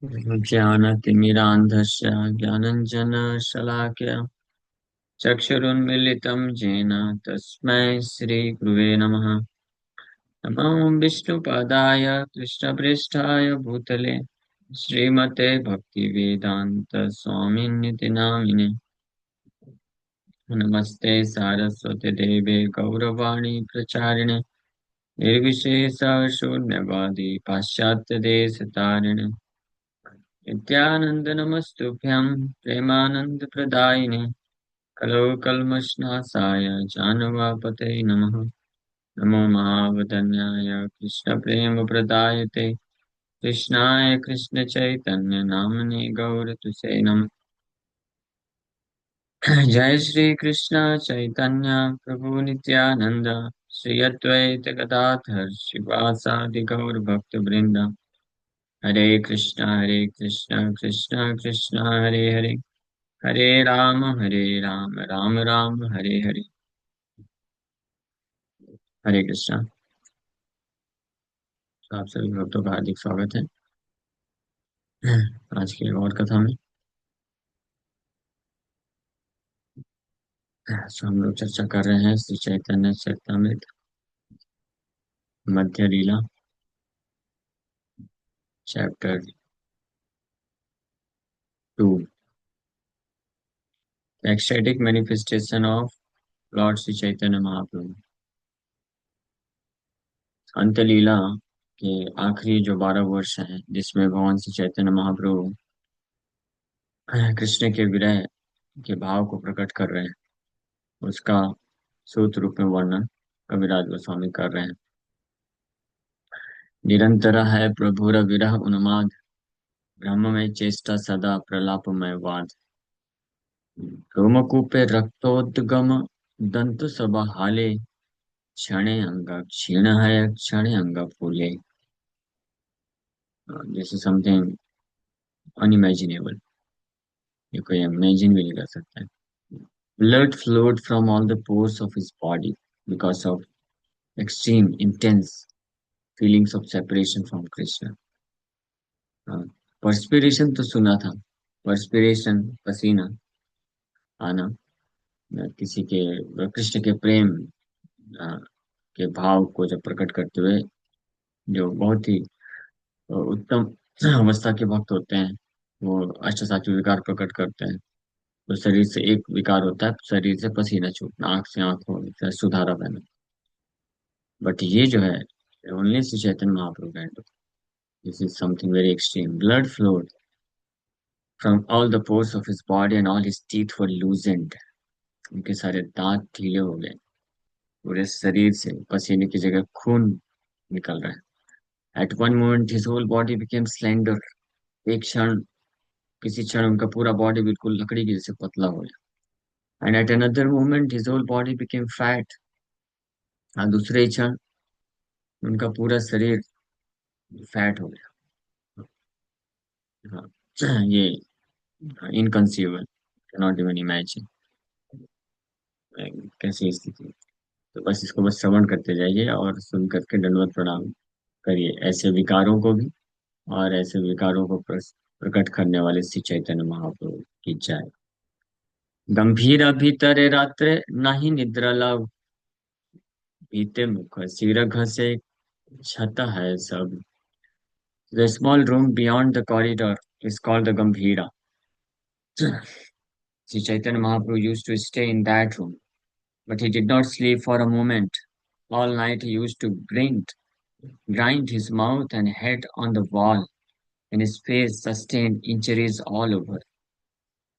ज्ञानतिमिरान्धस्य ज्ञानञ्जनशलाकया चक्षुरुन्मीलितं येन तस्मै श्रीगुरुवे नमः। नमो विष्णुपादाय कृष्णप्रेष्ठाय भूतले श्रीमते भक्तिवेदान्तस्वामिन्निति नामिने। नमस्ते सारस्वते देवे गौरवाणी प्रचारिणे निर्विशेषशून्यवादी पाश्चात्यदेशतारिणे नित्यानन्दनमस्तुभ्यं प्रेमानन्दप्रदायिने कलो कल्मषनाशाय जानवापते नमः। नमो महावदन्याय कृष्णप्रेमप्रदायते कृष्णाय कृष्णचैतन्यनाम्ने गौरतुसे नमः। जय श्री कृष्ण चैतन्य प्रभु नित्यानंद श्री अद्वैत गदाधर शिवासादि गौर भक्त वृंद। हरे कृष्ण कृष्ण कृष्ण हरे हरे, हरे राम राम राम हरे हरे। हरे कृष्णा। तो आप सभी भक्तों का हार्दिक स्वागत है आज की और कथा में। तो हम लोग चर्चा कर रहे हैं Shri Chaitanya Charitamrita Madhya Lila chapter 2, ecstatic manifestation of Lord Shri Chaitanya Mahaprabhu. Antya Lila के आखिरी जो 12 वर्ष हैं जिसमें भगवान श्री चैतन्य महाप्रभु कृष्ण के विरह के भाव को प्रकट कर रहे हैं, उसका सूत्र रूप में वर्णन कविराज गोस्वामी कर रहे हैं। निरंतर है प्रभुर विरह उन्माद, ब्रह्म में चेष्टा सदा प्रलापमय वाद। रोमकूपे रक्तोद्गम दंत सभा हाले, क्षणे अंग क्षीण है क्षणे अंग फूले। दिस इज समथिंग अनइमेजिनेबल, ये कोई इमेजिन भी नहीं कर सकता है। Blood flowed from all the pores of his body because of extreme, intense feelings of separation from Krishna. Perspiration तो सुना था, पर्सपिरेशन पसीना आना किसी के कृष्ण के प्रेम अ, के भाव को जब प्रकट करते हुए जो बहुत ही उत्तम अवस्था के भक्त होते हैं वो अष्टसात्विक विकार प्रकट करते हैं। तो शरीर से एक विकार होता है, शरीर से पसीना छूटना, आंख से आंखों से सुधारा बहना। बट ये जो है only Shri Chaitanya Mahaprabhu can do. This is something very extreme. Blood flowed from all the pores of his body and all his teeth were loosened. उनके सारे दांत ढीले हो गए, पूरे शरीर से पसीने की जगह खून निकल रहा है। At one moment his whole body became slender. एक क्षण, किसी क्षण उनका पूरा बॉडी बिल्कुल लकड़ी की जैसे पतला हो गया। And at another moment his whole body became fat. और दूसरे ही क्षण उनका पूरा शरीर फैट हो गया। हाँ, ये इनकंसीवेबल, कैनॉट इवन इमेजिन कैसी स्थिति। तो बस इसको बस श्रवण करते जाइए और सुन करके दंडवत प्रणाम करिए ऐसे विकारों को भी, और ऐसे विकारों को प्रकट करने वाले श्री चैतन्य महाप्रभु की जय। गंभीर भीतरे रात्रे नहीं निद्रा लव, बीते मुख सिर घसे छत है सब। The small room beyond the corridor is called the Gambhira. Sri Chaitanya Mahaprabhu used to stay in that room, but he did not sleep for a moment. All night he used to grind his mouth and head on the wall, and his face sustained injuries all over.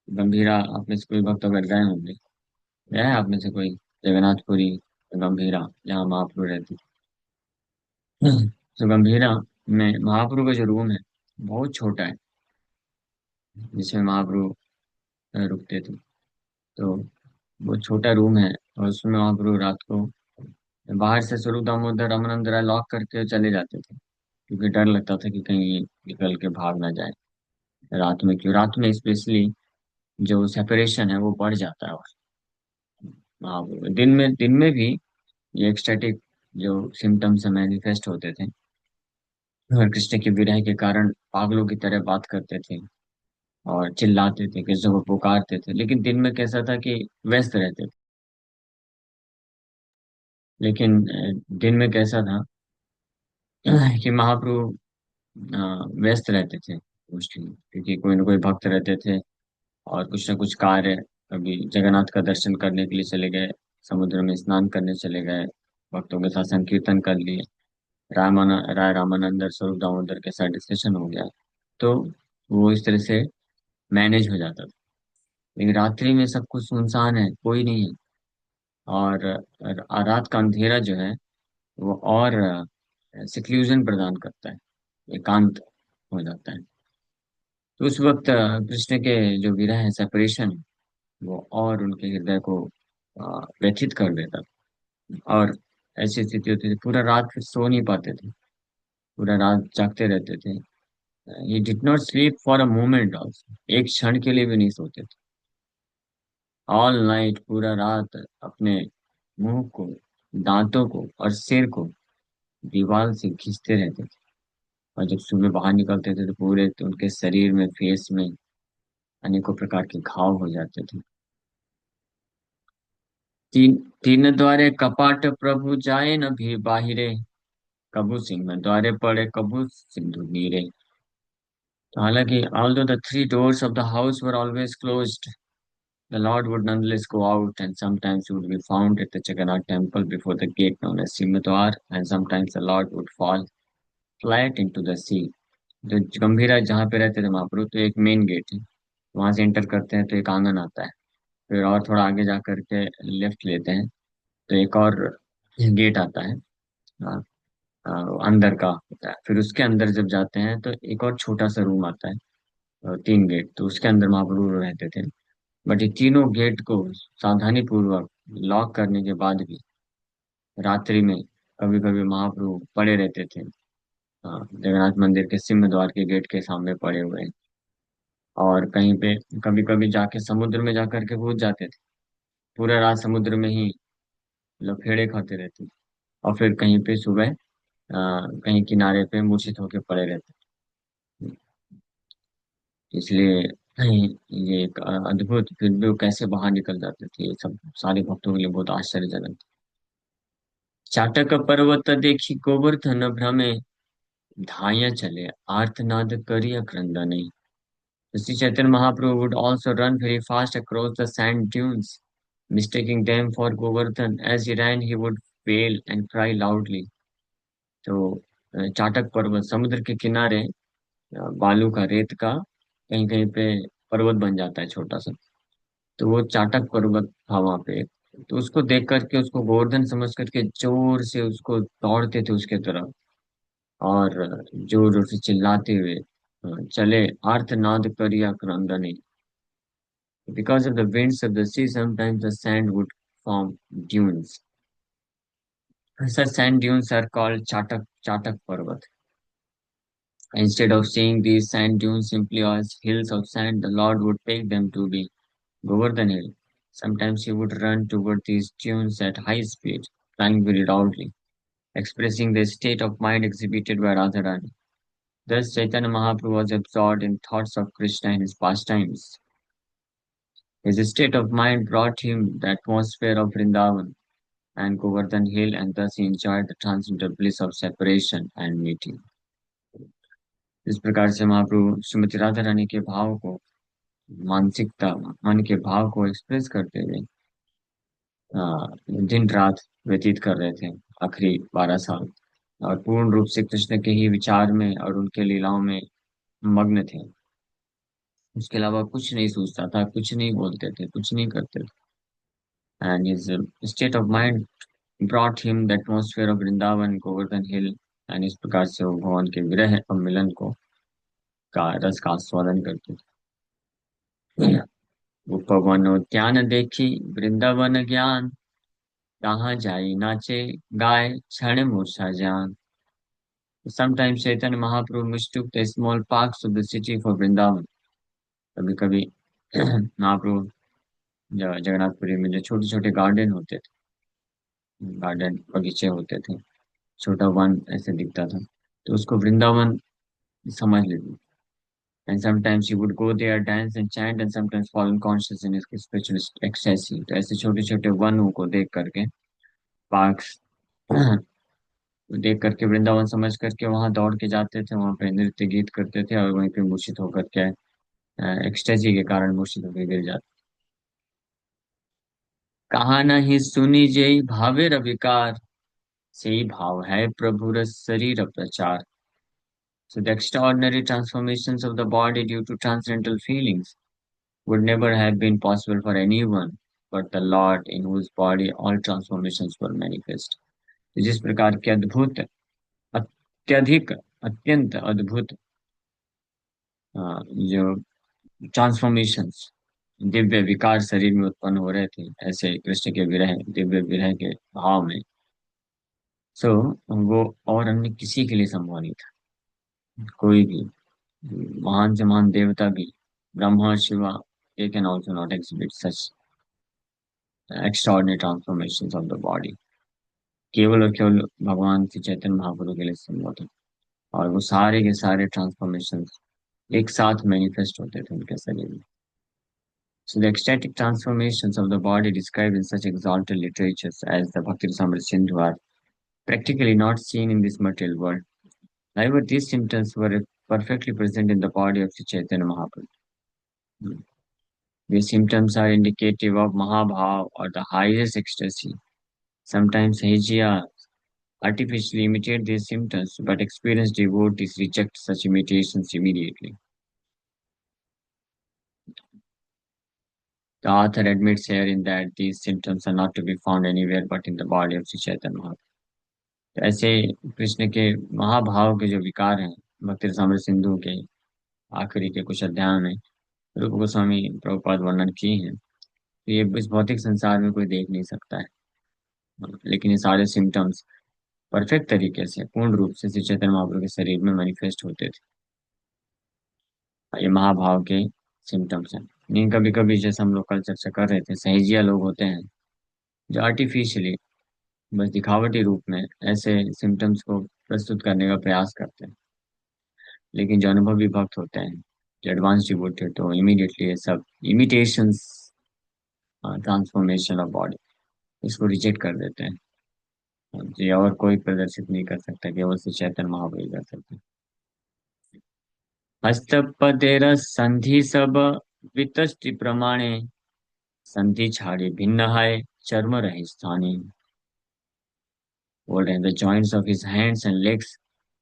गंभीरा आप में से कोई भक्त अगर गए होंगे, गया है आप में से कोई जगन्नाथपुरी गंभीरा जहाँ महाप्रभु रहते थे? तो गंभीरा में महाप्रभु का जो रूम है बहुत छोटा है, जिसमें महाप्रभु रुकते थे। तो वो छोटा रूम है और उसमें महाप्रभु रात को बाहर से स्वरूप दामोदर रामानंद राय लॉक करके चले जाते थे, क्योंकि डर लगता था कि कहीं ये निकल के भाग ना जाए रात में। क्यों रात में स्पेशली जो सेपरेशन है वो बढ़ जाता है। और हाँ, दिन में भी ये एक्सटेटिक जो सिम्टम्स मैनिफेस्ट होते थे, और कृष्ण के विरह के कारण पागलों की तरह बात करते थे और चिल्लाते थे, कृष्ण को पुकारते थे, लेकिन दिन में कैसा था कि व्यस्त रहते थे। लेकिन दिन में कैसा था कि महाप्रभु व्यस्त रहते थे मोस्टली, क्योंकि कोई ना कोई भक्त रहते थे और कुछ ना कुछ कार्य। कभी जगन्नाथ का दर्शन करने के लिए चले गए, समुद्र में स्नान करने चले गए, भक्तों के साथ संकीर्तन कर लिए, राय रामानंद स्वरूप दामोदर के साथ डिस्कशन हो गया, तो वो इस तरह से मैनेज हो जाता था। लेकिन रात्रि में सब कुछ सुनसान है, कोई नहीं है। और रात का अंधेरा जो है वो और सिक्लूजन प्रदान करता है, एकांत हो जाता है। तो उस वक्त कृष्ण के जो विरह है, सेपरेशन, वो और उनके हृदय को व्यथित कर देता था। और ऐसी स्थिति होती थी, पूरा रात फिर सो नहीं पाते थे, पूरा रात जागते रहते थे। He did not sleep for a moment also, एक क्षण के लिए भी नहीं सोते थे। ऑल नाइट, पूरा रात अपने मुंह को, दांतों को और सिर को दीवार से खींचते रहते थे। और जब सुबह बाहर निकलते थे तो पूरे तो उनके शरीर में, फेस में अनेकों प्रकार के घाव हो जाते थे। तीन तीन द्वारे कपाट प्रभु जाए न भी बाहिरे, कबू सिंह द्वारे पड़े कबू सिंधु नीरे। तो हालांकि although the three doors of the house were always closed, the Lord would nonetheless go out, and sometimes he would be found at the Jagannath temple before the gate known as Simhadwar, and sometimes the Lord would fall flat into the sea. जो गंभीरा जहाँ पे रहते थे महाप्रभु, तो एक main gate है, वहां से एंटर करते हैं तो एक आंगन आता है। फिर और थोड़ा आगे जा करके लेफ्ट लेते हैं तो एक और गेट आता है, हाँ, अंदर का होता है। फिर उसके अंदर जब जाते हैं तो एक और छोटा सा रूम आता है, तीन गेट, तो उसके अंदर महाप्रभु रहते थे। बट ये तीनों गेट को सावधानी पूर्वक लॉक करने के बाद भी रात्रि में कभी कभी महाप्रभु पड़े रहते थे, जगन्नाथ मंदिर के सिंह द्वार के गेट के सामने पड़े हुए। और कहीं पे कभी कभी जाके समुद्र में जाकर के कूद जाते थे, पूरा रात समुद्र में ही लफेड़े खाते रहते थे। और फिर कहीं पे सुबह कहीं किनारे पे मूर्छित होके पड़े रहते थे। इसलिए ये एक अद्भुत, फिर भी वो कैसे बाहर निकल जाते थे, ये सब सारे भक्तों के लिए बहुत आश्चर्यजनक था। चाटक पर्वत देखी गोवर्धन भ्रमे, धाया चले आर्तनाद करिया क्रंदने। Sri Chaitanya Mahaprabhu would also run very fast across the sand dunes, mistaking them for Govardhan. As he ran, he would wail and cry loudly. तो चाटक पर्वत, समुद्र के किनारे बालू का, रेत का कहीं कहीं पे पर्वत बन जाता है छोटा सा, तो वो चाटक पर्वत था वहां पे। तो उसको देख करके, उसको गोवर्धन समझ करके जोर से उसको दौड़ते थे उसके तरफ, और जोर जोर से चिल्लाते हुए चले, आर्तनाद करिया क्रंदने। Because of the winds of the sea, sometimes the sand would form dunes. Such sand dunes are called Chatak Parvat. Instead of seeing these sand dunes simply as hills of sand, the Lord would take them to be Govardhan Hill. Sometimes he would run toward these dunes at high speed, crying very loudly, expressing the state of mind exhibited by Radharani. Thus, Chaitanya Mahaprabhu was absorbed in thoughts of Krishna and his pastimes. His state of mind brought him the atmosphere of Vrindavan and Govardhan Hill, and thus he enjoyed the transcendental bliss of separation and meeting. इस प्रकार से महाप्रभु श्रीमती राधा रानी के भाव को, मानसिकता, मन के भाव को एक्सप्रेस करते हुए दिन रात व्यतीत कर रहे थे, आखिरी 12 साल, और पूर्ण रूप से कृष्ण के ही विचार में और उनके लीलाओं में मग्न थे। उसके अलावा कुछ नहीं सोचता था, कुछ नहीं बोलते थे, कुछ नहीं करते थे। And his state of mind brought him the atmosphere of Vrindavan, Govardhan Hill, and इस प्रकार से वो भगवान के विरह और मिलन को का रस का आस्वादन करते थे। उपवन उद्यान देखी वृंदावन ज्ञान, कहाँ जाई नाचे गाय क्षण मूर्छा जान। Sometimes Chaitanya Mahaprabhu mistook the small parks of the city for Vrindavan. कभी कभी महाप्रभु जगन्नाथपुरी में जो छोटे छोटे गार्डन होते थे, गार्डन बगीचे होते थे, छोटा वन ऐसे दिखता था, तो उसको वृंदावन समझ लेती। And sometimes he would go there dance and chant and sometimes fall unconscious in spiritual ecstasy. तो ऐसे छोटे छोटे वनों को देख करके, पार्क्स देख करके, वृंदावन समझ करके वहां दौड़ के जाते थे, वहां पे नृत्य गीत करते थे और वहीं पे मूर्छित होकर के, एक्सटेजी के कारण मूर्छित होकर गिर जाते। कहा नहीं सुनी जेई भावे रविकार, से भाव है प्रभु रस शरीर प्रचार। So the extraordinary transformations of the body due to transcendental feelings would never have been possible for anyone but the Lord in whose body all transformations were manifest. तो जिस प्रकार के अद्भुत, अत्यधिक, अत्यंत अद्भुत जो ट्रांसफॉर्मेशंस, दिव्य विकार शरीर में उत्पन्न हो रहे थे, ऐसे कृष्ण के विरह, दिव्य विरह के भाव में, सो वो और अन्य किसी के लिए संभव नहीं था। कोई भी महान से महान देवता भी, Brahma Shiva, they can also not exhibit such extraordinary transformations of the body। केवल और केवल भगवान श्री चैतन्य महाप्रभु के लिए संभव था। और वो सारे के सारे ट्रांसफॉर्मेशंस एक साथ मैनिफेस्ट होते थे उनके शरीर में। So the ecstatic transformations of the body described in such exalted literatures as the Bhakti Rasamrita Sindhu are practically not seen in this material world. However, these symptoms were perfectly present in the body of Sri Chaitanya Mahaprabhu. These symptoms are indicative of Mahabhav or the highest ecstasy. Sometimes Hejia artificially imitate these symptoms, but experienced devotees reject such imitations immediately. The author admits herein that these symptoms are not to be found anywhere but in the body of Sri Chaitanya Mahaprabhu. तो ऐसे कृष्ण के महाभाव के जो विकार हैं, भक्ति रसामृत सिंधु के आखिरी के कुछ अध्यायों में रूप गोस्वामी प्रभुपाद वर्णन किए हैं। तो ये इस भौतिक संसार में कोई देख नहीं सकता है, लेकिन ये सारे सिम्टम्स परफेक्ट तरीके से, पूर्ण रूप से श्री चैतन्य महाप्रभु के शरीर में मैनिफेस्ट होते थे। ये महाभाव के सिम्टम्स हैं। नहीं, कभी कभी जैसे हम लोग कल चर्चा कर रहे थे, सहजिया लोग होते हैं जो आर्टिफिशियली, बस दिखावटी रूप में ऐसे सिम्टम्स को प्रस्तुत करने का प्रयास करते हैं। लेकिन जो अनुभवी भक्त होते हैं, जो एडवांस डिवोटेड, तो इमीडिएटली ये सब इमिटेशंस, ट्रांसफॉर्मेशन ऑफ बॉडी, इसको रिजेक्ट कर देते हैं। ये और कोई प्रदर्शित नहीं कर सकता, केवल श्री चैतन्य महाप्रभु कर सकते हैं। हस्तपदेर संधि सब वितष्टि प्रमाणे, संधि छाड़े भिन्न है चर्म रहे स्थाने। Old and the joints of his hands and legs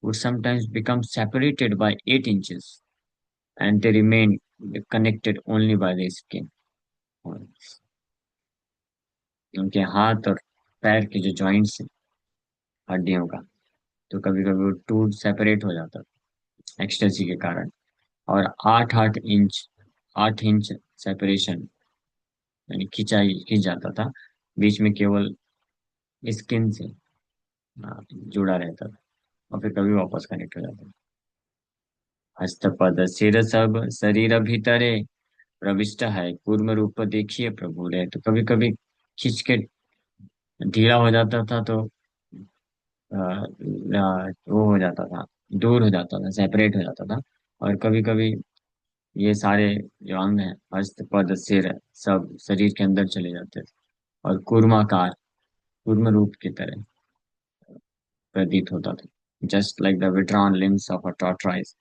would sometimes become separated by 8 inches, and they remain connected only by the skin. और उनके हाथ और पैर के जो जॉइंट्स हैं हड्डियों का, तो कभी कभी वो टूट सेपरेट हो जाता था एक्सटेसी के कारण। और 8 इंच, 8 इंच सेपरेशन, यानी खिंच जाता था, बीच में केवल स्किन से जुड़ा रहता था, और फिर कभी वापस कनेक्ट हो जाता था। हस्तपद सिर सब शरीर भीतरे प्रविष्ट है, कूर्म रूप देखिए प्रभु रे। तो कभी कभी खींच के ढीला हो जाता था, तो वो हो जाता था, दूर हो जाता था, सेपरेट हो जाता था। और कभी कभी ये सारे जो अंग हैं, हस्त पद सिर, सब शरीर के अंदर चले जाते थे और कूर्माकार, कूर्म रूप की तरह प्रतीत होता था, just like the withdrawn limbs of a tortoise.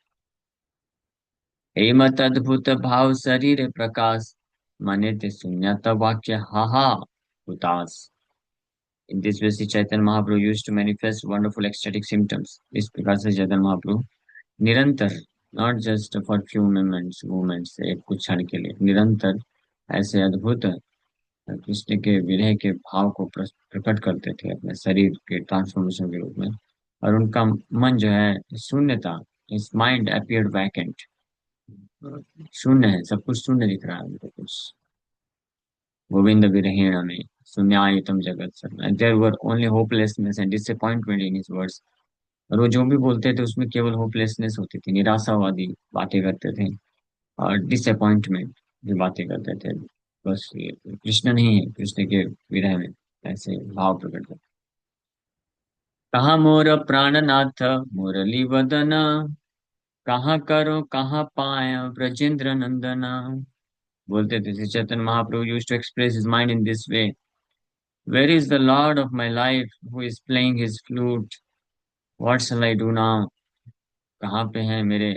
हेमत अद्भुत भाव शरीर प्रकाश, मने ते शून्यता वाक्य हाहा हुतास। In this way, Sri Chaitanya Mahaprabhu used to manifest wonderful ecstatic symptoms. इस प्रकार से चैतन्य महाप्रभु निरंतर, not just for few moments, एक कुछ क्षण के लिए, निरंतर ऐसे अद्भुत कृष्ण के विरह के भाव को प्रकट करते थे अपने शरीर के ट्रांसफॉर्मेशन के रूप में। और उनका मन जो है शून्यता, इस माइंड अपियर्ड वैकेंट, शून्य है, सब कुछ शून्य दिख रहा है उनको कुछ। गोविंद विरहेण में शून्यायतम जगत सर्व, there were only hopelessness and disappointment in his words. और वो जो भी बोलते थे उसमें केवल होपलेसनेस होती थी, निराशावादी बातें करते थे और डिसअपॉइंटमेंट की बातें करते थे। बस ये कृष्ण नहीं है, कृष्ण के विरह में ऐसे भाव प्रकट करते। कहाँ मोर प्राणनाथ मुरली वदना, कहाँ करो कहाँ पाया ब्रजेंद्र नंदना। बोलते थे Shri Chaitanya Mahaprabhu used to express his mind in this way, where is the lord of my life who is playing his flute, what shall I do now. कहाँ पे हैं मेरे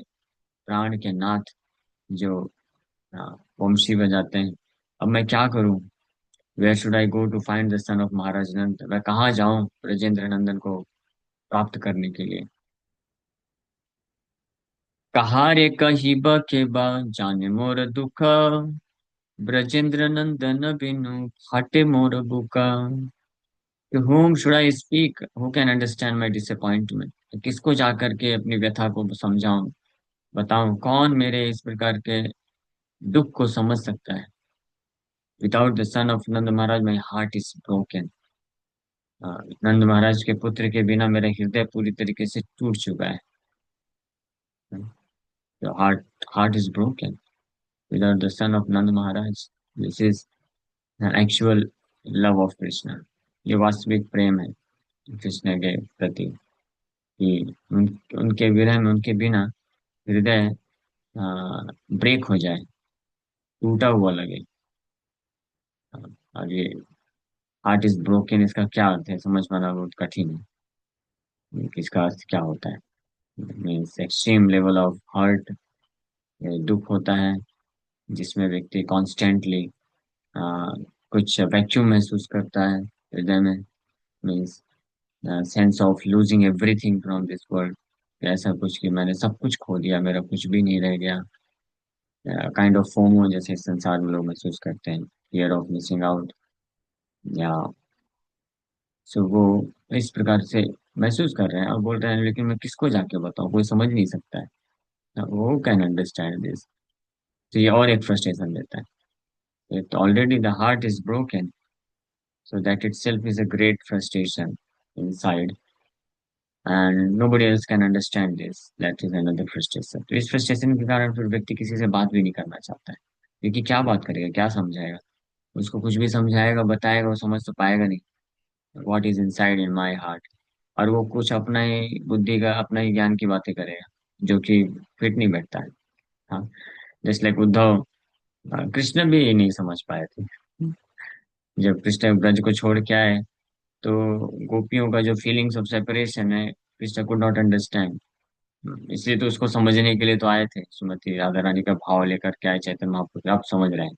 प्राण के नाथ जो वंशी बजाते हैं, अब मैं क्या करूं। Where should I go to find the son of Maharaj Nand, मैं कहाँ जाऊं ब्रजेंद्र नंदन को प्राप्त करने के लिए। कहा रे कहिब के बा जाने मोर दुख, ब्रजेंद्र नंदन बिनु हटे मोर बुका। To whom should I speak? Who can understand my disappointment? तो किसको जाकर के अपनी व्यथा को समझाऊं, बताऊं कौन मेरे इस प्रकार के दुख को समझ सकता है। Without the son of Nand Maharaj, my heart is broken. नंद महाराज के पुत्र के बिना मेरा हृदय पूरी तरीके से टूट चुका है। The heart is broken without the son of Nand Maharaj. This is the actual love of Krishna. ये वास्तविक प्रेम है कृष्ण के प्रति, कि उनके विरह में उनके बिना हृदय ब्रेक हो जाए, टूटा हुआ लगे। अब ये हार्ट इज ब्रोकन, इसका क्या अर्थ है समझ पाना बहुत कठिन है, इसका अर्थ क्या होता है। Means extreme level of hurt, दुख होता है जिसमें व्यक्ति कॉन्स्टेंटली कुछ वैक्यूम महसूस करता है हृदय में। Means sense of losing everything from this world, ऐसा कुछ कि मैंने सब कुछ खो दिया, मेरा कुछ भी नहीं रह गया। काइंड ऑफ फोमो जैसे इस संसार में लोग महसूस करते हैं, फियर ऑफ मिसिंग आउट, या सो वो इस प्रकार से महसूस कर रहे हैं और बोल रहे हैं, लेकिन मैं किसको जाके बताऊं, कोई समझ नहीं सकता है। वो कैन अंडरस्टैंड दिस। तो ये और एक फ्रस्ट्रेशन देता है, it already the heart is broken, so that it self is a great frustration inside, and nobody else can understand this, that is another frustration। तो इस फ्रस्ट्रेशन के कारण फिर व्यक्ति किसी से बात भी नहीं करना चाहता है, क्योंकि क्या बात करेगा, क्या समझाएगा। उसको कुछ भी समझाएगा बताएगा वो समझ तो पाएगा नहीं, what is inside in my heart. और वो कुछ अपना ही बुद्धि का अपना ही ज्ञान की बातें करेगा, जो कि फिट नहीं बैठता है। हाँ, जस्ट लाइक उद्धव, कृष्ण भी नहीं समझ पाए थे जब कृष्ण ब्रज को छोड़ के आए, तो गोपियों का जो फीलिंग्स ऑफ सेपरेशन है कृष्ण कुड नॉट अंडरस्टैंड। इसलिए तो उसको समझने के लिए तो आए थे, सुमति राधा रानी का भाव लेकर के आए चैतन्य महाप्रभु। अब समझ रहे हैं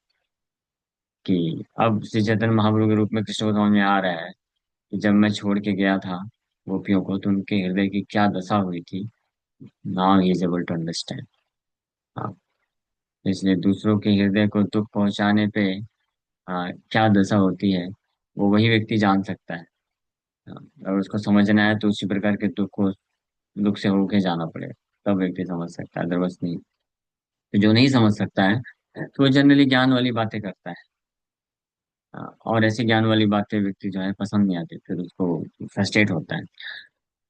कि अब श्री चैतन्य महाप्रभु के रूप में कृष्ण को समझ में आ रहा है कि जब मैं छोड़ के गया था गोपियों को, तो उनके हृदय की क्या दशा हुई थी। Now he is able to understand. हाँ, इसलिए दूसरों के हृदय को दुख पहुंचाने पे क्या दशा होती है, वो वही व्यक्ति जान सकता है। हाँ, अगर उसको समझना है तो उसी प्रकार के दुख से होके जाना पड़ेगा, तब व्यक्ति समझ सकता है, अदरवाइज नहीं। तो जो नहीं समझ सकता है तो वो जनरली ज्ञान वाली बातें करता है। और ऐसी ज्ञान वाली बातें व्यक्ति जो है पसंद नहीं आती, फिर उसको फ्रस्ट्रेट होता है।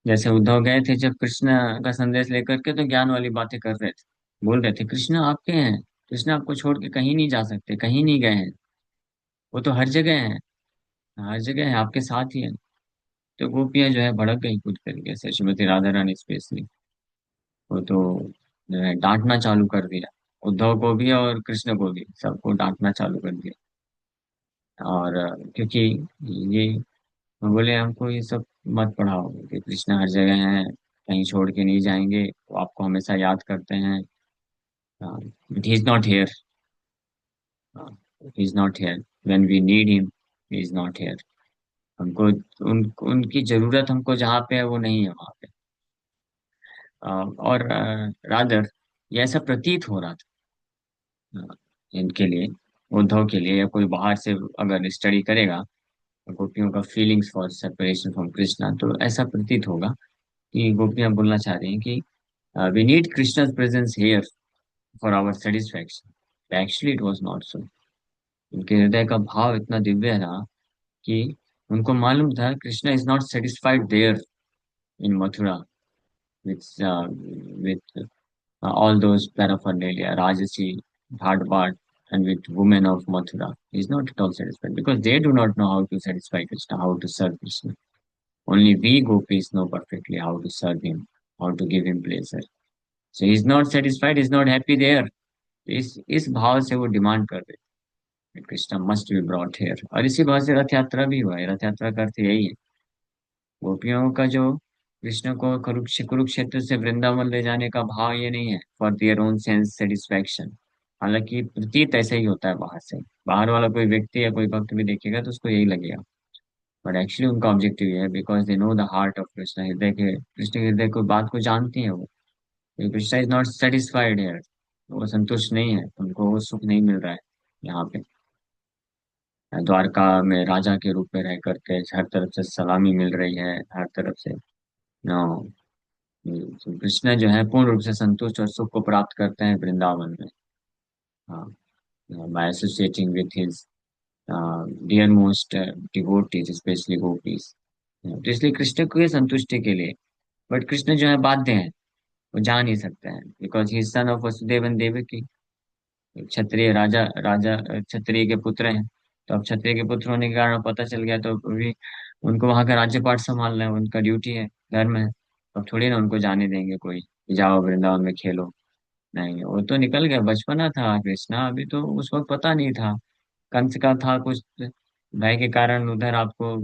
जैसे उद्धव गए थे जब कृष्ण का संदेश लेकर के, तो ज्ञान वाली बातें कर रहे थे, बोल रहे थे कृष्ण आपके हैं, कृष्ण आपको छोड़ के कहीं नहीं जा सकते, कहीं नहीं गए हैं, वो तो हर जगह है, हर जगह है, आपके साथ ही है। तो गोपियां जो है भड़क गई पूरी तरीके से, श्रीमती राधा रानी स्पेशली। वो तो जो है डांटना चालू कर दिया, उद्धव को भी और कृष्ण को भी, सबको डांटना चालू कर दिया। और क्योंकि ये बोले हमको ये सब मत पढ़ाओ कि कृष्ण हर जगह है, कहीं छोड़ के नहीं जाएंगे, वो आपको हमेशा याद करते हैं। But he is not here, he is not here when we need him, he is not here. हमको उनकी जरूरत हमको जहाँ पे है वो नहीं है वहाँ पे। और रादर ये ऐसा प्रतीत हो रहा था इनके लिए, उद्धव के लिए, या कोई बाहर से अगर स्टडी करेगा गोपियों का feelings for separation from Krishna, तो ऐसा प्रतीत होगा कि गोपियां बोलना चाह रही हैं कि we need Krishna's presence here for our satisfaction. Actually it was not so. उनके हृदय का भाव इतना दिव्य रहा कि उनको मालूम था Krishna is not satisfied there in Mathura with all those paraphernalia, Rajasi, Bhatbat, and with women of Mathura. He is not at all satisfied because they do not know how to satisfy Krishna, how to serve Krishna. Only we gopis know perfectly how to serve him, how to give him pleasure. So he is not satisfied, he is not happy there. इस भाव से वो demand कर रहे हैं Krishna must be brought here. और इसी भाव से रथ यात्रा भी हुआ है। रथ यात्रा का अर्थ यही है, गोपियों का जो कृष्ण को कुरुक्षेत्र से वृंदावन ले जाने का भाव ये नहीं है for their own sense satisfaction. हालांकि प्रतीत ऐसा ही होता है बाहर से, बाहर वाला कोई व्यक्ति या कोई भक्त भी देखेगा तो उसको यही लगेगा, बट एक्चुअली उनका ऑब्जेक्टिव ये है because they know the heart of Krishna. हृदय के कृष्ण के हृदय को बात को जानती है वो। कृष्णा इज नॉट सेटिस्फाइड है, वो संतुष्ट नहीं है, उनको वो सुख नहीं मिल रहा है यहाँ पे। द्वारका में राजा के रूप में रह करके हर तरफ से सलामी मिल रही है, हर तरफ से नो। तो कृष्ण जो है पूर्ण रूप से संतुष्ट और सुख को प्राप्त करते हैं वृंदावन में। हाँ, by associating with his dear most devotees specially gopis. तो इसलिए कृष्ण को ये संतुष्टि के लिए, बट कृष्ण जो है बाध्य है, वो जा नहीं सकते हैं बिकॉज ही सन ऑफ वसुदेवन देवकी। क्षत्रिय राजा राजा क्षत्रिय के पुत्र हैं। तो अब क्षत्रिय के पुत्र होने के कारण पता चल गया तो अभी उनको वहां का राज्यपाठ संभालना है, उनका ड्यूटी है, धर्म है। अब थोड़ी ना उनको जाने देंगे कोई कि जाओ वृंदावन में खेलो। नहीं, वो तो निकल गया, बचपना था कृष्णा, अभी तो उस वक्त पता नहीं था। कंस का था कुछ भय के कारण उधर आपको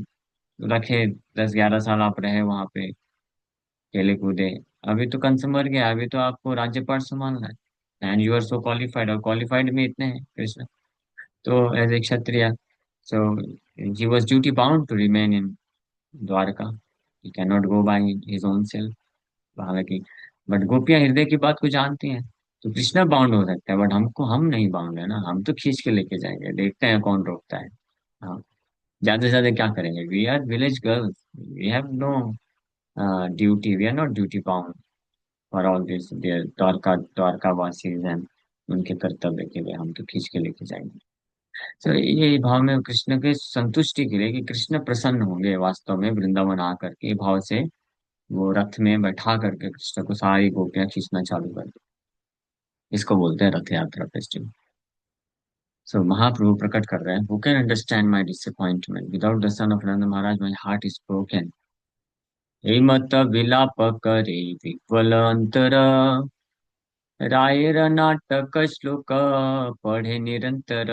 रखे, 10-11 साल आप रहे वहां पे, खेले कूदे। अभी तो कंस मर गया, अभी तो आपको राज्यपाठ संभालना है and you are so qualified, और क्वालिफाइड में इतने हैं कृष्ण। तो as a kshatriya, so he was duty bound to remain in Dwarka, he can not go by his own self. हालांकि बट गोपियां हृदय की बात को जानती हैं, तो कृष्णा बाउंड हो सकता है बट हमको हम नहीं बाउंड है ना, हम तो खींच के लेके जाएंगे, देखते हैं कौन रोकता है। हाँ, ज्यादा से ज्यादा क्या करेंगे, we are village girls, we have no duty, we are not duty bound for all this their Dwarka वासीज एंड उनके कर्तव्य के लिए हम तो खींच के लेके जाएंगे। तो ये भाव में कृष्ण के संतुष्टि के लिए कि कृष्ण प्रसन्न होंगे वास्तव में वृंदावन आकर के भाव से वो रथ में बैठा करके कृष्ण को सारी गोपियां खींचना चालू कर दी। इसको बोलते हैं रथ यात्रा फेस्टिवल। सो महाप्रभु प्रकट कर रहे हैं, who can understand my disappointment without the son of Nand Maharaj my heart is broken. हे मत विलाप करे विह्वल अंतर, रायर नाटक श्लोक पढ़े निरंतर।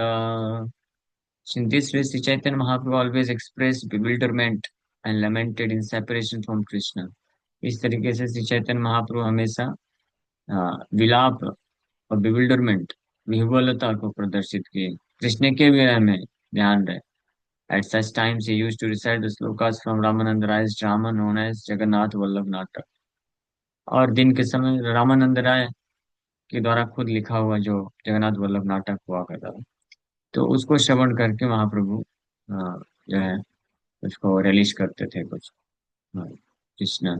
In this way, Sri Chaitanya Mahaprabhu always expressed bewilderment and lamented in separation from Krishna. इस तरीके से श्री चैतन्य महाप्रभु हमेशा विलाप और बिविल्डरमेंट, विह्वलता को प्रदर्शित किए कृष्ण के विरह में। ध्यान रहे, at such times he used to recite the slokas from Ramananda Ray's drama known as Jagannath Vallabh Natak। और दिन के समय रामानंद राय के द्वारा खुद लिखा हुआ जो जगन्नाथ वल्लभ नाटक हुआ करता था, तो उसको श्रवण करके महाप्रभु जो है उसको रिलीज करते थे कुछ, कृष्ण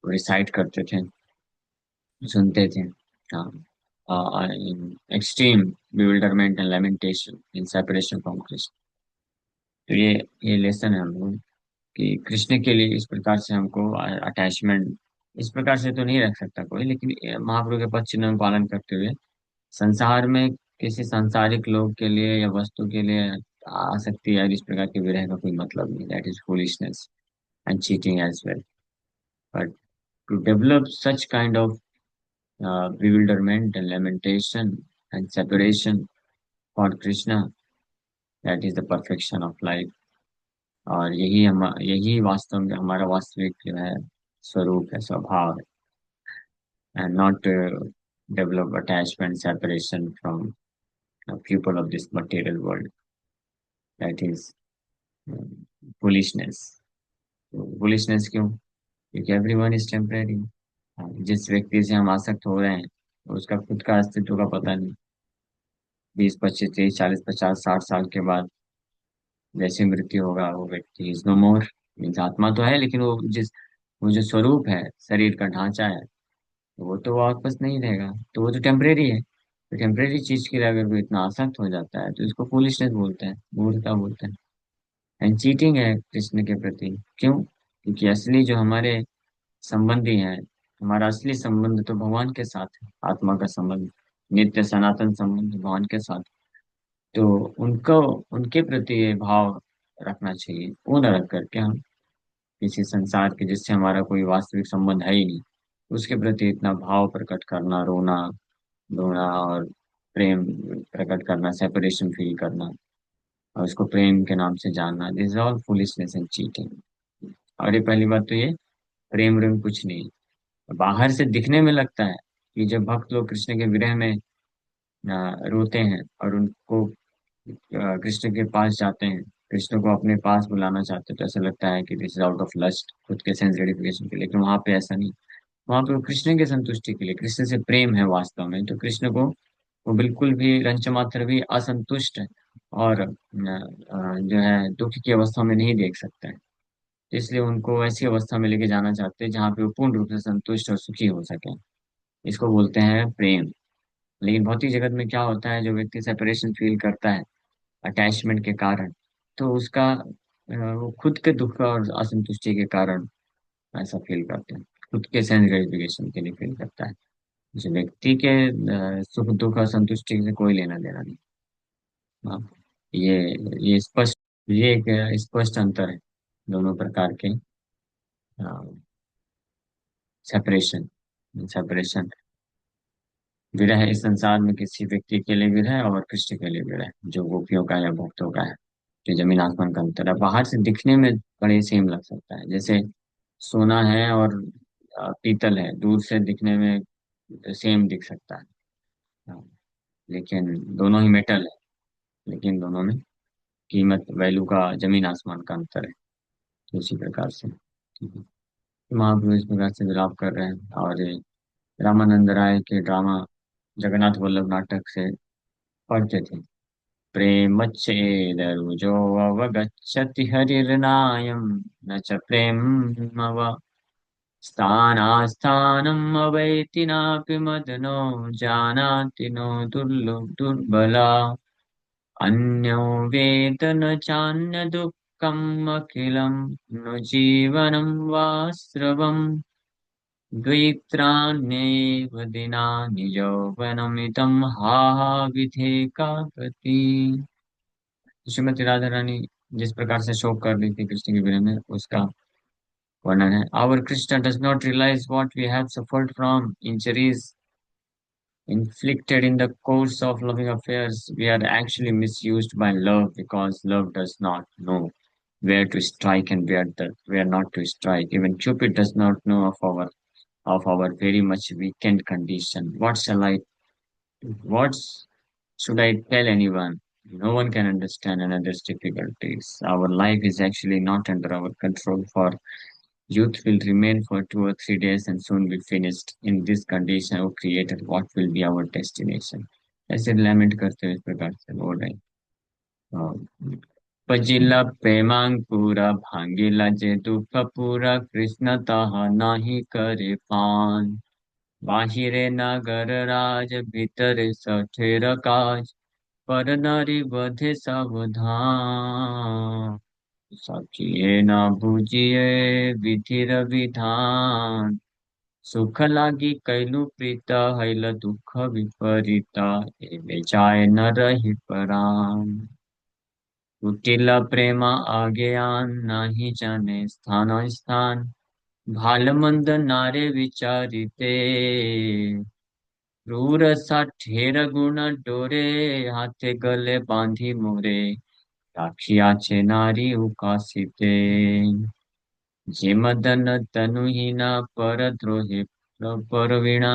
रिसाइट करते थे, सुनते थे। हाँ, in extreme bewilderment and lamentation in separation from Krishna. तो ये लेसन है हम लोग कि कृष्ण के लिए इस प्रकार से हमको अटैचमेंट, इस प्रकार से तो नहीं रख सकता कोई, लेकिन महाप्रभु के पद चिन्ह में पालन करते हुए संसार में किसी सांसारिक लोग के लिए या वस्तु के लिए आसक्ति या इस प्रकार के विरह का कोई मतलब नहीं, that is foolishness and cheating as well. But to develop such kind of bewilderment and lamentation and separation for Krishna, that is the perfection of life। और यही वास्तव में हमारा वास्तविक जो है स्वरूप है, स्वभाव है, and not develop attachment separation from people of this material world, that is foolishness। foolishness क्यों? क्योंकि everyone is temporary। जिस व्यक्ति से हम आसक्त हो रहे हैं उसका खुद का अस्तित्व का पता नहीं। 20, 25, 30, 40, 50, 60 साल के बाद जैसे मृत्यु होगा वो व्यक्ति इज नो मोर, मीन्स आत्मा तो है लेकिन वो जो स्वरूप है, शरीर का ढांचा है, वो तो वापस नहीं रहेगा, तो वो तो टेम्परेरी है। तो टेम्परेरी चीज के लिए अगर वो इतना आसक्त हो जाता है तो इसको फूलिशनेस बोलते हैं, मूर्खता बोलते हैं, एंड चीटिंग है कृष्ण के प्रति। क्यों? क्योंकि असली जो हमारे संबंधी हैं, हमारा असली संबंध तो भगवान के साथ है, आत्मा का संबंध, नित्य सनातन संबंध भगवान के साथ। तो उनको, उनके प्रति ये भाव रखना चाहिए, वो न रख करके हम किसी संसार के जिससे हमारा कोई वास्तविक संबंध है ही नहीं, उसके प्रति इतना भाव प्रकट करना, रोना धोना और प्रेम प्रकट करना, सेपरेशन फील करना और उसको प्रेम के नाम से जानना, this is all foolishness and cheating. और ये पहली बात तो ये प्रेम प्रेम कुछ नहीं, बाहर से दिखने में लगता है कि जब भक्त लोग कृष्ण के विरह में रोते हैं और उनको कृष्ण के पास जाते हैं, कृष्ण को अपने पास बुलाना चाहते हैं, तो ऐसा लगता है कि this is out of lust, खुद के सेंस ग्रेटिफिकेशन के लिए। लेकिन वहां पे ऐसा नहीं, वहां पे वो कृष्ण के संतुष्टि के लिए, कृष्ण से प्रेम है वास्तव में, तो कृष्ण को वो बिल्कुल भी रंच मात्र भी असंतुष्ट है और जो है दुख की अवस्था में नहीं देख सकता है। इसलिए उनको ऐसी अवस्था में लेके जाना चाहते हैं जहाँ पे वो पूर्ण रूप से संतुष्ट और सुखी हो सके। इसको बोलते हैं प्रेम। लेकिन भौतिक जगत में क्या होता है, जो व्यक्ति सेपरेशन फील करता है अटैचमेंट के कारण, तो उसका वो खुद के दुख और असंतुष्टि के कारण ऐसा फील करते हैं, खुद के सेंस ग्रेटिफिकेशन के लिए फील करता है। जो व्यक्ति के सुख दुख और संतुष्टि से कोई लेना देना नहीं। हाँ, ये ये स्पष्ट, ये एक स्पष्ट अंतर है दोनों प्रकार के सेपरेशन। सेपरेशन, विरह इस संसार में किसी व्यक्ति के लिए विरह और कृष्ण के लिए विरह, जो गोपियों का या भक्तों का है, जो जमीन आसमान का अंतर है। बाहर से दिखने में बड़े सेम लग सकता है, जैसे सोना है और पीतल है, दूर से दिखने में सेम दिख सकता है। हाँ, लेकिन दोनों ही मेटल है, लेकिन दोनों में कीमत वैल्यू का जमीन आसमान का अंतर है। तो उसी प्रकार से ठीक है, तो महाप्रभु इस प्रकार से विलाप कर रहे हैं। और ये रामानंद राय के ड्रामा जगन्नाथ वल्लभ नाटक से पढ़ते थे। प्रेमच्छेदरुजो अवगच्छति हरिर्नायं, न च प्रेमव स्थानास्थानम् अवैति नापि मदनो जानाति नो दुर्बला। अन्यो वेद न चान्य दुःखम् अखिलम् नु जीवनं वा स्रवम् द्वैत्राण्येव दिनानि यौवनमिदं हा विधेका गति। श्रीमती राधा रानी जिस प्रकार से शोक कर रही थी कृष्ण के विरह में, उसका वर्णन है। Our Krishna does not realize what we have suffered from injuries inflicted in the course of loving affairs. We are actually misused by love because love does not know where to strike and where not to strike. Even Cupid does not know of our very much weakened condition. What should I tell anyone? No one can understand another's difficulties. Our life is actually not under our control, for youth will remain for 2 or 3 days and soon be finished. In this condition, our Creator, what will be our destination? ऐसे lament करते हुए इस प्रकार से बोल रहे हैं। पजिला प्रेमांकुरा भांगिला जे दुख पूरा कृष्ण तहा नाही करे पान। बाहिरे नगर राज भीतर सठेर काज, पर नारी बधे सावधान। सखिए न बुझिए विधिर विधान, सुख लागी कैलु प्रीत हैल दुख विपरीता। एवे जाय न रही परान। कुटिल प्रेम आज्ञान नाही जाने स्थान स्थान, भाल मंद नारे विचारिते। क्रूर सा ठेर गुण डोरे, हाथे गले बांधी मोरे। राखिया छे नारी उकासिते। जे मदन तनुहीना परद्रोहे परवीणा।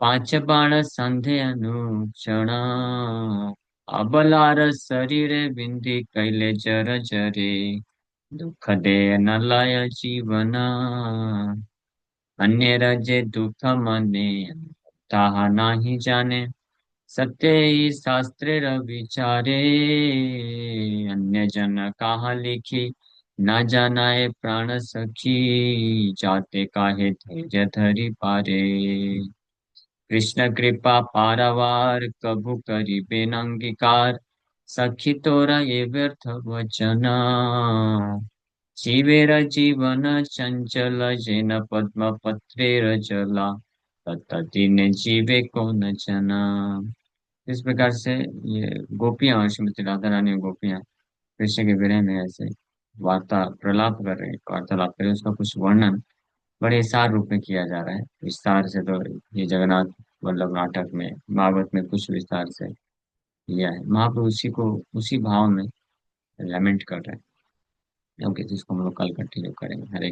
पांच बाण संधे अनुक्षणा। अबलार शरीरे बिंदी कैले जर जरे। दुख दे न लाय जीवना। अन्य रजे दुख मने, ताहा नाही जाने। सत्य ही शास्त्रे विचारे। अन्य जन कहा लिखी, ना जानाए प्राण सखी। जाते काहे धैर्य धरि पारे। कृष्ण कृपा पारावार कभु करी बिन अंगीकार। सखी तोरा ये व्यर्थ वचना। जीवेर जीवन चंचल, जेन पद्म पत्रेर चला। तत्ति ने जीवे को न जना। इस प्रकार से ये गोपियां और श्रीमती राधा रानी और गोपियां कृष्ण के विरह में ऐसे वार्ता प्रलाप कर रहे हैं, वार्तालाप कर रहे हैं, उसका कुछ वर्णन बड़े सार रूप में किया जा रहा है। विस्तार से तो ये जगन्नाथ वल्लभ नाटक में, भागवत में कुछ विस्तार से लिया है। महाप्रभु उसी को उसी भाव में लैमेंट कर रहे हैं। ओके, जिसको हम लोग कल कंटिन्यू करेंगे। हरे